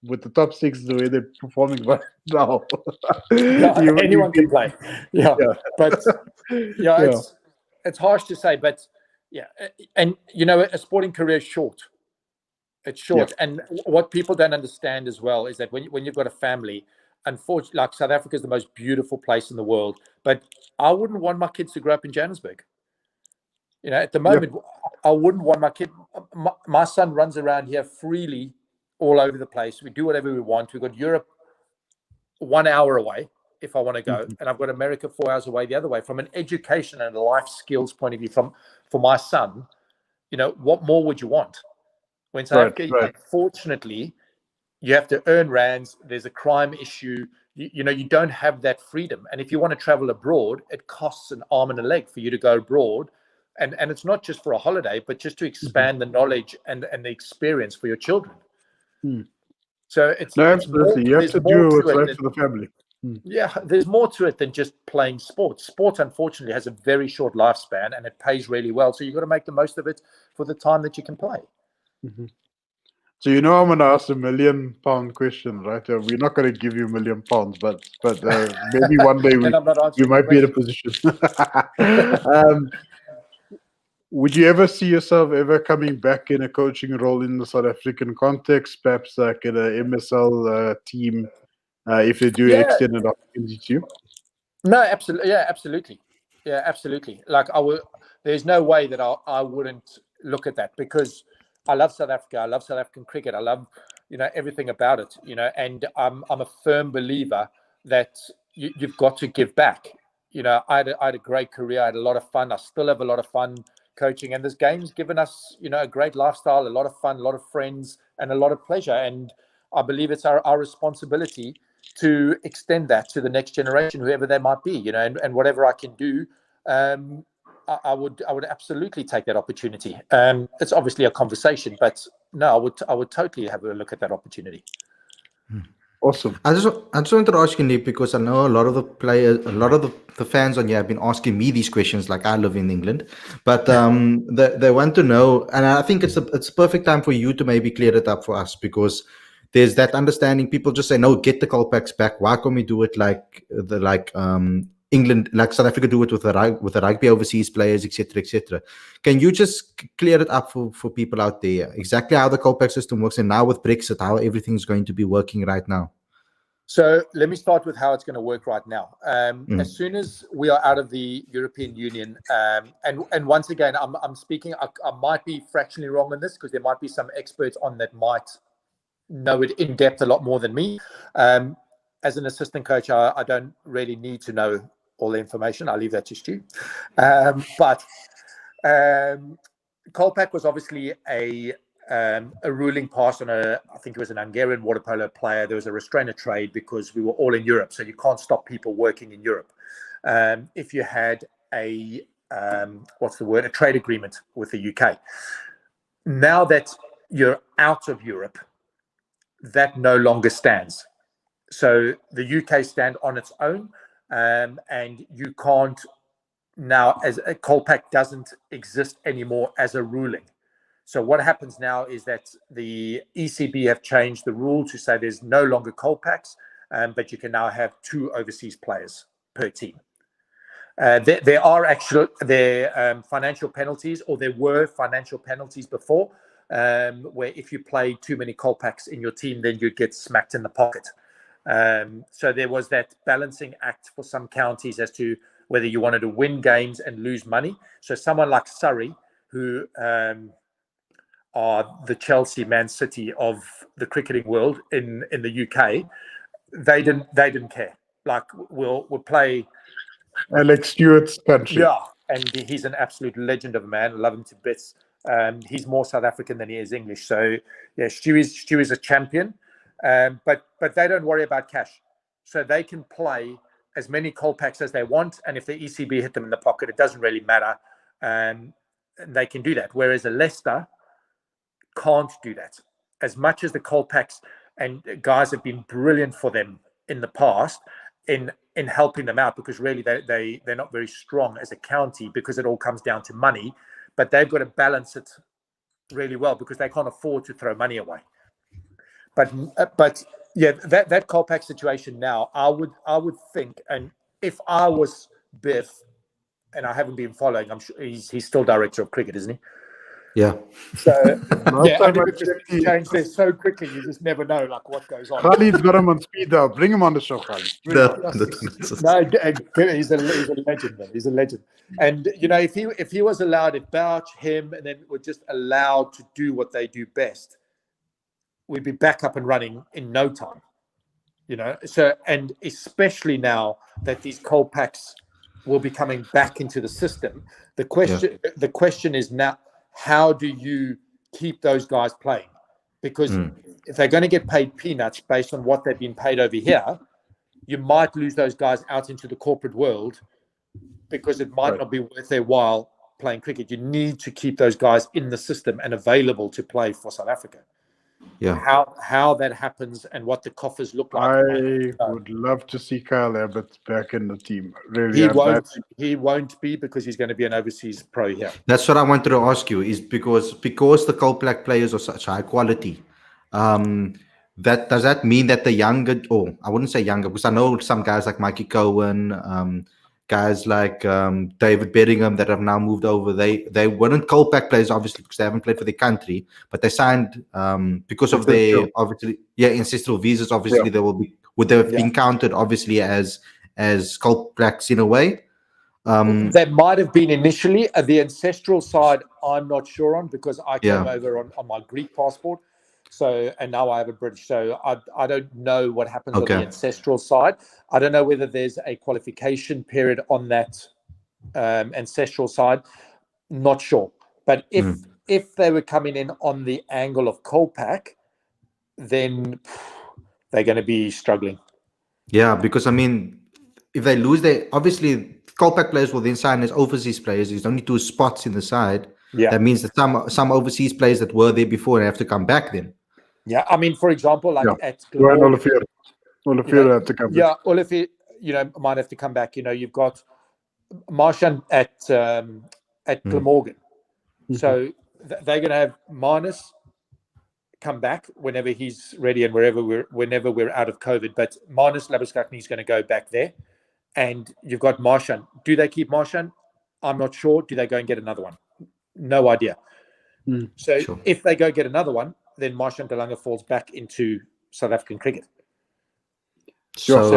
with the top six, the way they're performing right now, anyone can play. But it's harsh to say, but and a sporting career is short. It's short, and what people don't understand as well is that when you've got a family, unfortunately, like South Africa is the most beautiful place in the world, but I wouldn't want my kids to grow up in Johannesburg. At the moment, I wouldn't want my kid. My son runs around here freely all over the place. We do whatever we want. We've got Europe 1 hour away if I want to go, and I've got America 4 hours away the other way. From an education and a life skills point of view, for my son, what more would you want? When South Africa, unfortunately, you have to earn rands. There's a crime issue. You don't have that freedom. And if you want to travel abroad, it costs an arm and a leg for you to go abroad. And it's not just for a holiday, but just to expand the knowledge and the experience for your children. So absolutely. You have to do what's right for the family. Yeah, there's more to it than just playing sports. Sport, unfortunately, has a very short lifespan, and it pays really well. So you've got to make the most of it for the time that you can play. So I'm going to ask £1 million question, right? We're not going to give you £1 million, but maybe one day we might be in a position. Would you ever see yourself ever coming back in a coaching role in the South African context, perhaps like in a MSL team, if they do extend an opportunity to you? No, absolutely. Yeah, absolutely. Yeah, absolutely. Like there's no way that I wouldn't look at that, because I love South Africa. I love South African cricket. I love, everything about it, and I'm a firm believer that you've got to give back. I had a great career. I had a lot of fun. I still have a lot of fun coaching, and this game's given us, a great lifestyle, a lot of fun, a lot of friends, and a lot of pleasure. And I believe it's our responsibility to extend that to the next generation, whoever they might be, and whatever I can do, I would absolutely take that opportunity. It's obviously a conversation, but no, I would totally have a look at that opportunity. Awesome. I just wanted to ask you, Nick, because I know a lot of the players, a lot of the fans on here have been asking me these questions. Like, I live in England, but they want to know, and I think it's a perfect time for you to maybe clear it up for us, because there's that understanding. People just say, no, get the Colpacks back. Why can't we do it like England, like South Africa, do it with the rugby overseas players, etc., etc. Can you just clear it up for people out there exactly how the Colpack system works, and now with Brexit, how everything's going to be working right now? So let me start with how it's going to work right now. As soon as we are out of the European Union, and once again, I'm speaking, I might be fractionally wrong on this, because there might be some experts on that might know it in depth a lot more than me. As an assistant coach, I don't really need to know all the information. I'll leave that to Stu. But Colpack was obviously a ruling pass on I think it was an Hungarian water polo player. There was a restraint of trade because we were all in Europe, so you can't stop people working in Europe. If you had a trade agreement with the UK. Now that you're out of Europe, that no longer stands. So the UK stand on its own, and you can't now, as a Colpack doesn't exist anymore as a ruling. So what happens now is that the ECB have changed the rule to say there's no longer Colpacks, but you can now have 2 overseas players per team. There are financial penalties, or there were financial penalties before, where if you play too many Colpacks in your team, then you'd get smacked in the pocket. So there was that balancing act for some counties as to whether you wanted to win games and lose money. So someone like Surrey, who are the Chelsea, Man City of the cricketing world in the UK, they didn't care. Like, we'll play Alex Stewart's country. Yeah, and he's an absolute legend of a man. I love him to bits. He's more South African than he is English. So yeah, Stu is a champion. But they don't worry about cash. So they can play as many Colpacks as they want, and if the ECB hit them in the pocket, it doesn't really matter. They can do that. Whereas a Leicester can't do that. As much as the Colpacks and guys have been brilliant for them in the past in helping them out, because really they're not very strong as a county, because it all comes down to money. But they've got to balance it really well, because they can't afford to throw money away. But yeah, that Colpack situation now, I would think, and if I was Biff, and I haven't been following, I'm sure he's still director of cricket, isn't he? Yeah. So yeah, only because it changed there so quickly, you just never know like what goes on. Khalid's got him on speed dial. Bring him on the show, Khalid. No, he's a legend, man. He's a legend. And if he was allowed, if Bouch, him, and then were just allowed to do what they do best, we'd be back up and running in no time. So, and especially now that these Colpacks will be coming back into the system, the question is now, how do you keep those guys playing? Because if they're going to get paid peanuts based on what they've been paid over here, you might lose those guys out into the corporate world, because it might not be worth their while playing cricket. You need to keep those guys in the system and available to play for South Africa. Yeah. How that happens and what the coffers look like. I would love to see Kyle Abbott back in the team. Really, he won't be, because he's going to be an overseas pro here. That's what I wanted to ask you, is because the Colpack players are such high quality. Does that mean that the younger, or I wouldn't say younger, because I know some guys like Mikey Cohen, guys like David Bedingham that have now moved over, they weren't Colpack players, obviously, because they haven't played for their country, but they signed because of their obviously ancestral visas. Obviously, they would have been counted obviously as as Kolpaks in a way. There might have been initially. The ancestral side, I'm not sure on, because I came over on my Greek passport. So, and now I have a British. So I don't know what happens on the ancestral side. I don't know whether there's a qualification period on that ancestral side. Not sure. But if they were coming in on the angle of Kolpak, then they're going to be struggling. Yeah, because I mean, if they lose, obviously Kolpak players will then sign as overseas players. There's only 2 spots in the side. Yeah, that means that some overseas players that were there before have to come back then. Yeah, I mean, for example, like at Olivier have to come back. Yeah, Olivier, might have to come back. You've got Marchand at Glamorgan. So they're going to have Marnus come back whenever he's ready and whenever we're out of COVID. But Marnus Labuschagne is going to go back there. And you've got Marchand. Do they keep Marchand? I'm not sure. Do they go and get another one? No idea. So if they go get another one, then Marchand Delanga falls back into South African cricket. So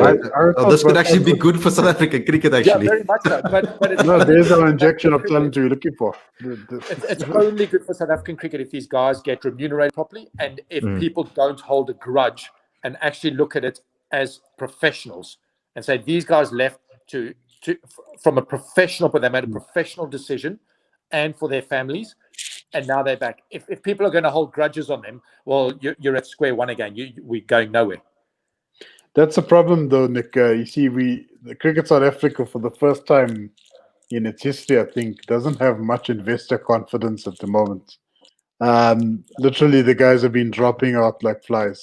this could actually be good for South African cricket, actually. Yeah, very much so. But it's there's our injection of talent you're looking for. It's only good for South African cricket if these guys get remunerated properly, and if people don't hold a grudge and actually look at it as professionals and say these guys left from a professional, but they made a professional decision, and for their families, and now they're back. If people are going to hold grudges on them, well, you're at square one again. We're going nowhere. That's a problem, though, Nick. You see, the Cricket South Africa, for the first time in its history, I think, doesn't have much investor confidence at the moment. Literally, the guys have been dropping out like flies.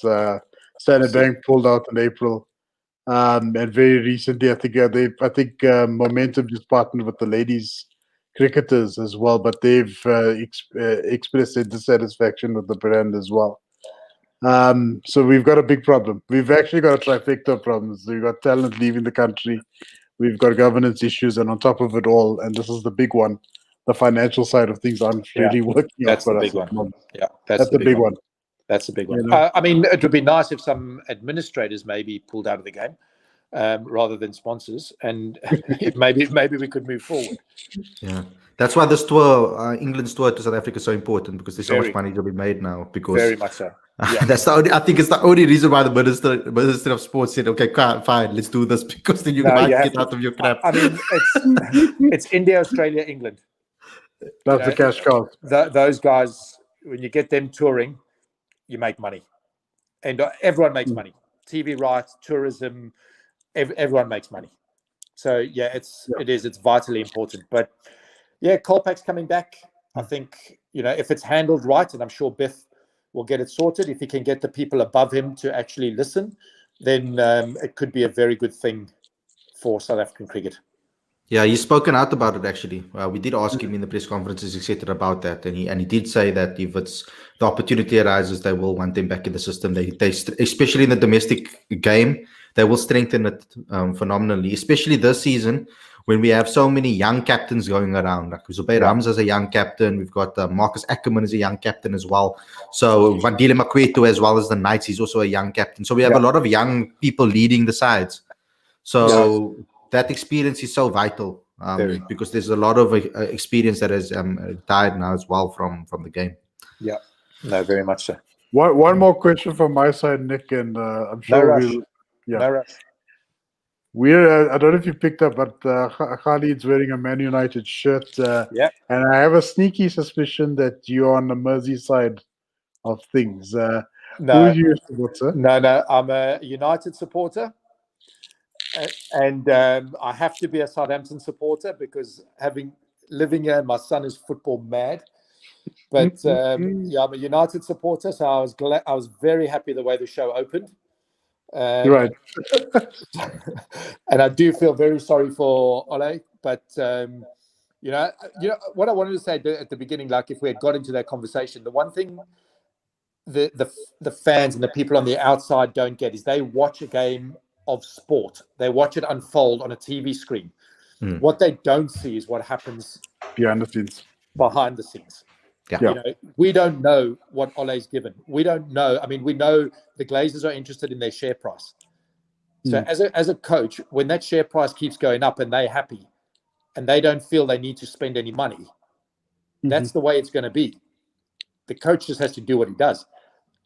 Standard Bank pulled out in April, and very recently, I think Momentum just partnered with the ladies cricketers as well, but they've expressed their dissatisfaction with the brand as well. So we've got a big problem. We've actually got a trifecta of problems. We've got talent leaving the country. We've got governance issues, and on top of it all, and this is the big one, the financial side of things aren't really working out for us. Yeah, that's the big one. That's the big one. I mean, it would be nice if some administrators maybe pulled out of the game rather than sponsors, and maybe we could move forward. Yeah. That's why this tour, England's tour to South Africa, is so important, because there's so much money to be made now. Because very much so. Yeah. I think it's the only reason why the Minister of Sports said, "Okay, fine, let's do this," because then you might get out of your crap. I mean, it's India, Australia, England. That's the cash cow. Those guys, when you get them touring, you make money, and everyone makes money. TV rights, tourism, everyone makes money. So yeah, it's vitally important. But yeah, Kolpak's coming back. I think if it's handled right, and I'm sure Biff will get it sorted. If he can get the people above him to actually listen, then it could be a very good thing for South African cricket. Yeah, he's spoken out about it, actually. We did ask him in the press conferences, etc., about that, and he did say that if the opportunity arises, they will want them back in the system. They especially in the domestic game, they will strengthen it phenomenally, especially this season when we have so many young captains going around. Like Zubair Hamza is a young captain. We've got Marcus Ackerman is a young captain as well. So Vandile Makwetu, as well as the Knights, he's also a young captain. So we have a lot of young people leading the sides. So that experience is so vital because there's a lot of experience that is retired now as well from the game. Yeah, no, very much so. One more question from my side, Nick, and I'm sure No rush. I don't know if you picked up, but Khalid's wearing a Man United shirt. And I have a sneaky suspicion that you're on the Mersey side of things. No, who do you support, sir? No, I'm a United supporter. And I have to be a Southampton supporter because living here, my son is football mad. But I'm a United supporter, so I was very happy the way the show opened. Right. And I do feel very sorry for Ole, but what I wanted to say at the beginning, like if we had got into that conversation, the one thing the fans and the people on the outside don't get is they watch a game of sport. They watch it unfold on a TV screen. What they don't see is what happens behind the scenes. We don't know what Ole's given. We don't know. I mean, we know the Glazers are interested in their share price. So as a coach, when that share price keeps going up and they're happy and they don't feel they need to spend any money, that's the way it's going to be. The coach just has to do what he does.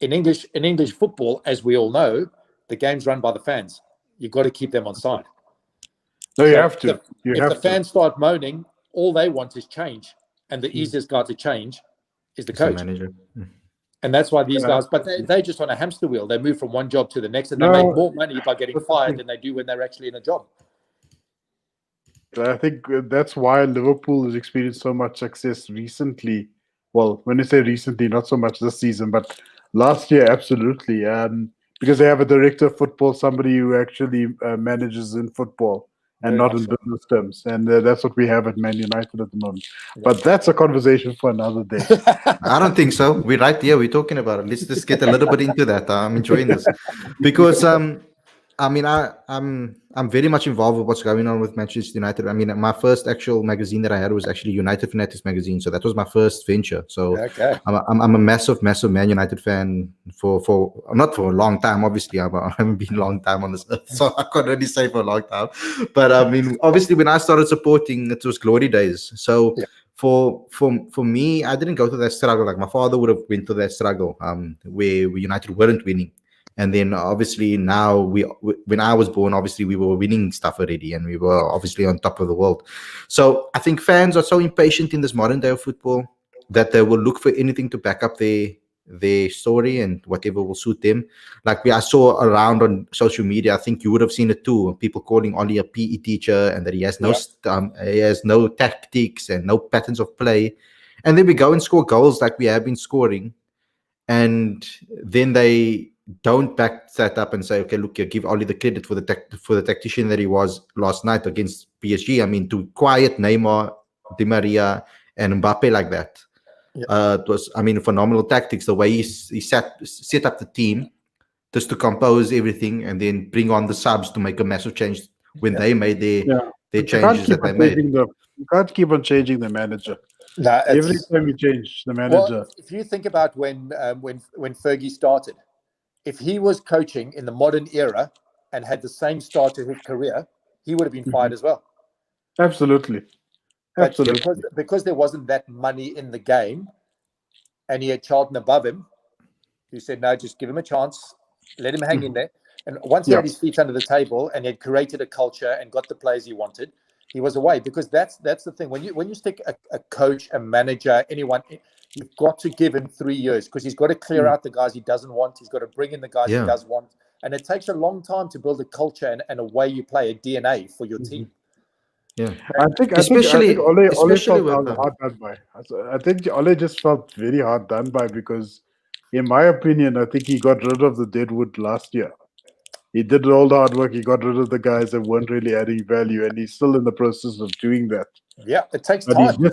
In English football, as we all know, the game's run by the fans. You've got to keep them on side. No, you have to. If the fans start moaning, all they want is change. And the easiest guy to change is the coach. Manager. And that's why these guys, but they just on a hamster wheel. They move from one job to the next, and they make more money by getting fired than they do when they're actually in a job. I think that's why Liverpool has experienced so much success recently. Well, when I say recently, not so much this season, but last year, absolutely. Because they have a director of football, somebody who actually manages in football and not in business terms. And that's what we have at Man United at the moment. Yeah. But that's a conversation for another day. I don't think so. We're right here. We're talking about it. Let's just get a little bit into that. I'm enjoying this because I mean, I'm very much involved with what's going on with Manchester United. I mean, my first actual magazine that I had was actually United Fanatics magazine, so that was my first venture. So I'm a massive Man United fan for not for a long time. Obviously, I haven't been a long time on this earth, so I can't really say for a long time. But I mean, obviously, when I started supporting, it was glory days. So. Yeah. For me, I didn't go through that struggle. Like my father would have went through that struggle, where United weren't winning. And then obviously now when I was born, obviously we were winning stuff already and we were obviously on top of the world. So I think fans are so impatient in this modern day of football that they will look for anything to back up their story and whatever will suit them. Like I saw around on social media, I think you would have seen it too. People calling Oli a PE teacher and that he has no tactics and no patterns of play. And then we go and score goals like we have been scoring. And then they don't back that up and say, okay, look, you give Oli the credit for the tactician that he was last night against PSG. I mean, to quiet Neymar, Di Maria, and Mbappe like that. Yeah. It was, I mean, phenomenal tactics. The way he set up the team just to compose everything and then bring on the subs to make a massive change when they made their changes that they made. You can't keep on changing the manager. No, every time you change the manager. Well, if you think about when Fergie started, if he was coaching in the modern era and had the same start to his career, he would have been fired as well. Absolutely. But because there wasn't that money in the game and he had Charlton above him, who said, no, just give him a chance, let him hang in there. And once he had his feet under the table and he had created a culture and got the players he wanted, he was away. Because that's the thing. When you stick a coach, a manager, anyone, you've got to give him 3 years because he's got to clear out the guys he doesn't want. He's got to bring in the guys he does want. And it takes a long time to build a culture and a way you play, a DNA for your team. Yeah, I think Ole felt hard done by. I think Ole just felt very hard done by because, in my opinion, I think he got rid of the deadwood last year. He did all the hard work. He got rid of the guys that weren't really adding value, and he's still in the process of doing that. Yeah, it takes time.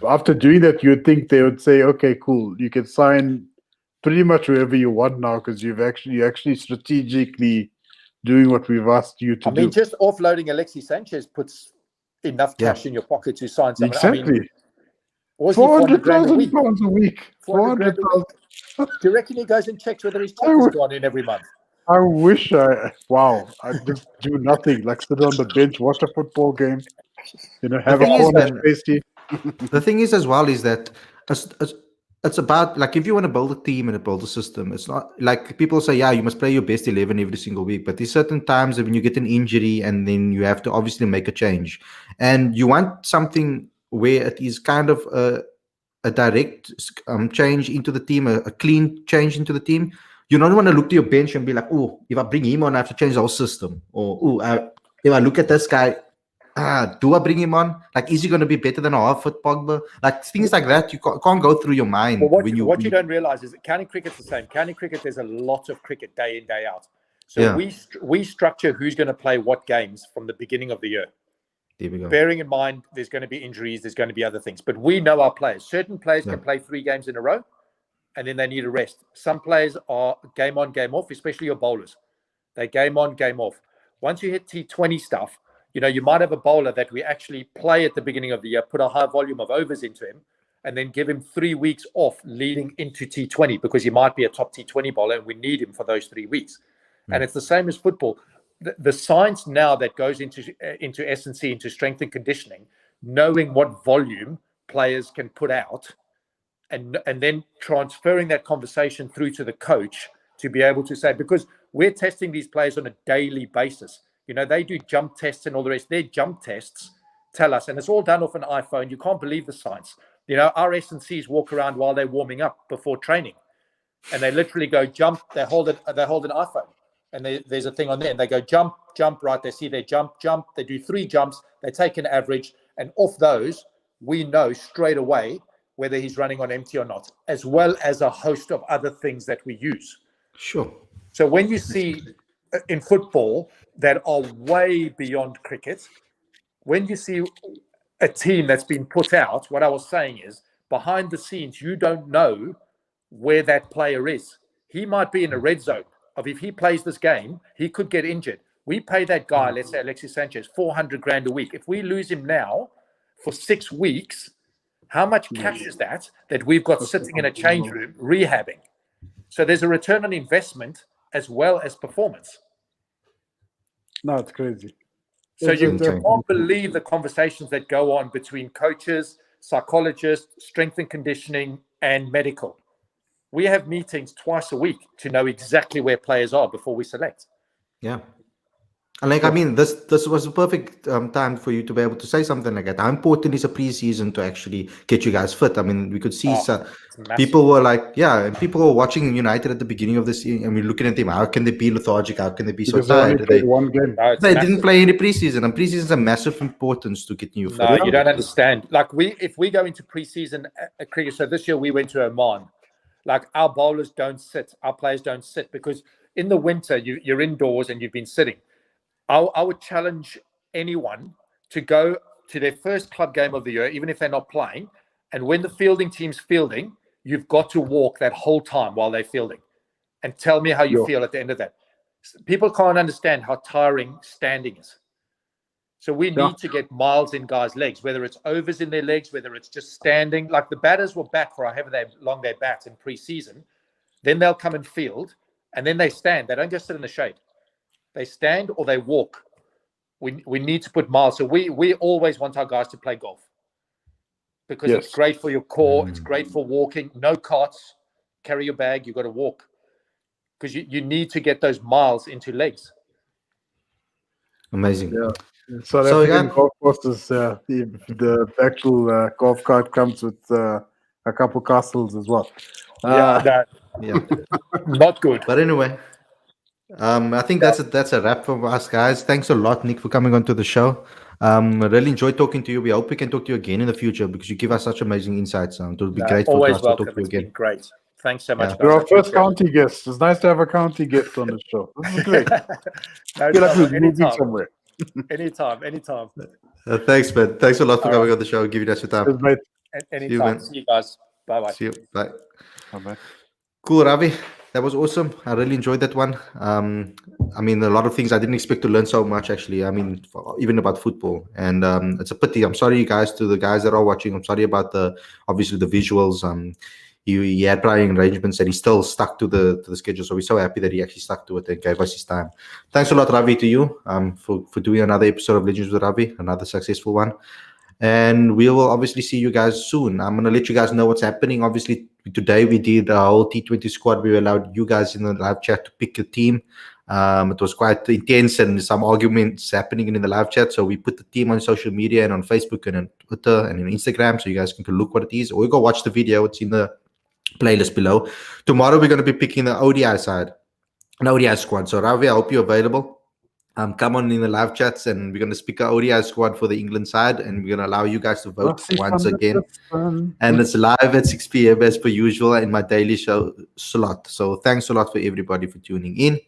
After doing that, you'd think they would say, "Okay, cool, you can sign pretty much whoever you want now because you're actually strategically doing what we've asked you to do." I mean, just offloading Alexis Sanchez puts enough cash in your pocket to sign someone. Exactly. I mean, £400,000 a week. 400,000. Do you reckon he goes and checks whether his check has gone in every month? I wish I'd just do nothing, like sit on the bench, watch a football game, have a corner tasty. The thing is as well is that it's about, like, if you want to build a team and build a system, it's not like people say, you must play your best 11 every single week. But there's certain times when you get an injury and then you have to obviously make a change. And you want something where it is kind of a direct change into the team, a clean change into the team. You don't want to look to your bench and be like, oh, if I bring him on, I have to change the whole system. Or, if I look at this guy, do I bring him on? Like, is he going to be better than a half-foot Pogba? Like, things like that, you can't go through your mind. Well, what you don't realize is that county cricket's the same. County cricket, there's a lot of cricket day in, day out. So we structure who's going to play what games from the beginning of the year. There we go. Bearing in mind there's going to be injuries, there's going to be other things. But we know our players. Certain players can play 3 games in a row, and then they need a rest. Some players are game on, game off, especially your bowlers. They game on, game off. Once you hit T20 stuff, you might have a bowler that we actually play at the beginning of the year, put a high volume of overs into him, and then give him 3 weeks off leading into T20 because he might be a top T20 bowler and we need him for those 3 weeks. And it's the same as football. The science now that goes into S&C, into strength and conditioning, knowing what volume players can put out, and then transferring that conversation through to the coach to be able to say, because we're testing these players on a daily basis. They do jump tests and all the rest. Their jump tests tell us, and it's all done off an iPhone. You can't believe the science. Our S&Cs walk around while they're warming up before training, and they literally go jump. They hold an iPhone, and there's a thing on there, and they go jump, right? They see their jump. They do 3 jumps. They take an average, and off those, we know straight away whether he's running on empty or not, as well as a host of other things that we use. Sure. So when you see in football that are way beyond cricket, when you see a team that's been put out, what I was saying is, behind the scenes, you don't know where that player is. He might be in a red zone of, if he plays this game, he could get injured. We pay that guy, let's say Alexis Sanchez, 400 grand a week. If we lose him now for 6 weeks, how much cash is that we've got sitting in a change room rehabbing? So there's a return on investment as well as performance. No, it's crazy. So you can't believe the conversations that go on between coaches, psychologists, strength and conditioning, and medical. We have meetings twice a week to know exactly where players are before we select. Yeah. And this was a perfect time for you to be able to say something like that. How important is a preseason to actually get you guys fit? We could see people were like, and people were watching United at the beginning of the season, and we're looking at them. How can they be lethargic? How can they be so tired? They one game. They didn't play any preseason, and preseason is a massive importance to get you fit. No, you don't understand. Like if we go into preseason cricket, so this year we went to Oman. Like our bowlers don't sit, our players don't sit, because in the winter you're indoors and you've been sitting. I would challenge anyone to go to their first club game of the year, even if they're not playing. And when the fielding team's fielding, you've got to walk that whole time while they're fielding. And tell me how you feel at the end of that. People can't understand how tiring standing is. So we need to get miles in guys' legs, whether it's overs in their legs, whether it's just standing. Like the batters were back for however long they bat in pre-season. Then they'll come and field, and then they stand. They don't just sit in the shade. They stand or they walk. We need to put miles. So we always want our guys to play golf, because it's great for your core. It's great for walking. No carts. Carry your bag. You got to walk, because you need to get those miles into legs. Amazing. Yeah. So golf courses, the actual golf cart comes with a couple castles as well. Not good. But anyway, I think that's a wrap for us, guys. Thanks a lot, Nic, for coming onto the show. I really enjoyed talking to you. We hope we can talk to you again in the future, because you give us such amazing insights. It would be great for us to talk to you again. Great. Thanks so much. You're our first county guest. It's nice to have a county guest on the show. This is great. I feel like we're moving somewhere. Anytime. Thanks, man. Thanks a lot for coming on the show, giving us your time. Anytime. See you guys. Bye-bye. See you. Bye. Bye-bye. Cool, Ravi. That was awesome. I really enjoyed that one. A lot of things I didn't expect to learn so much, actually. Even about football. And it's a pity. I'm sorry, guys, to the guys that are watching. I'm sorry about the visuals. He had prior arrangements, and he still stuck to the schedule. So we're so happy that he actually stuck to it and gave us his time. Thanks a lot, Ravi, to you for doing another episode of Legends with Ravi, another successful one. And we will obviously see you guys soon. I'm going to let you guys know what's happening. Obviously, today we did a whole T20 squad. We allowed you guys in the live chat to pick a team. It was quite intense and some arguments happening in the live chat. So we put the team on social media and on Facebook and on Twitter and on Instagram, so you guys can look what it is. Or you go watch the video. It's in the playlist below. Tomorrow we're going to be picking the ODI side, an ODI squad. So Ravi, I hope you're available. Come on in the live chats, and we're going to speak our ODI squad for the England side, and we're going to allow you guys to vote once again. And it's live at 6 p.m. as per usual in my daily show slot. So thanks a lot for everybody for tuning in.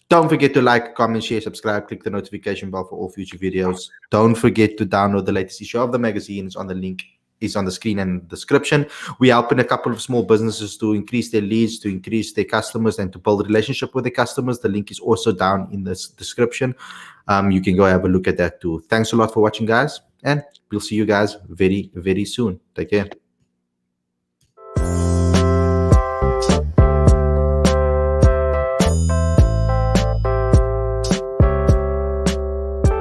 Don't forget to like, comment, share, subscribe, click the notification bell for all future videos. Don't forget to download the latest issue of the magazine. It's on the link. Is on the screen and description. We're helping a couple of small businesses to increase their leads, to increase their customers, and to build a relationship with their customers. The link is also down in the description. You can go have a look at that too. Thanks a lot for watching, guys, and we'll see you guys very, very soon. Take care.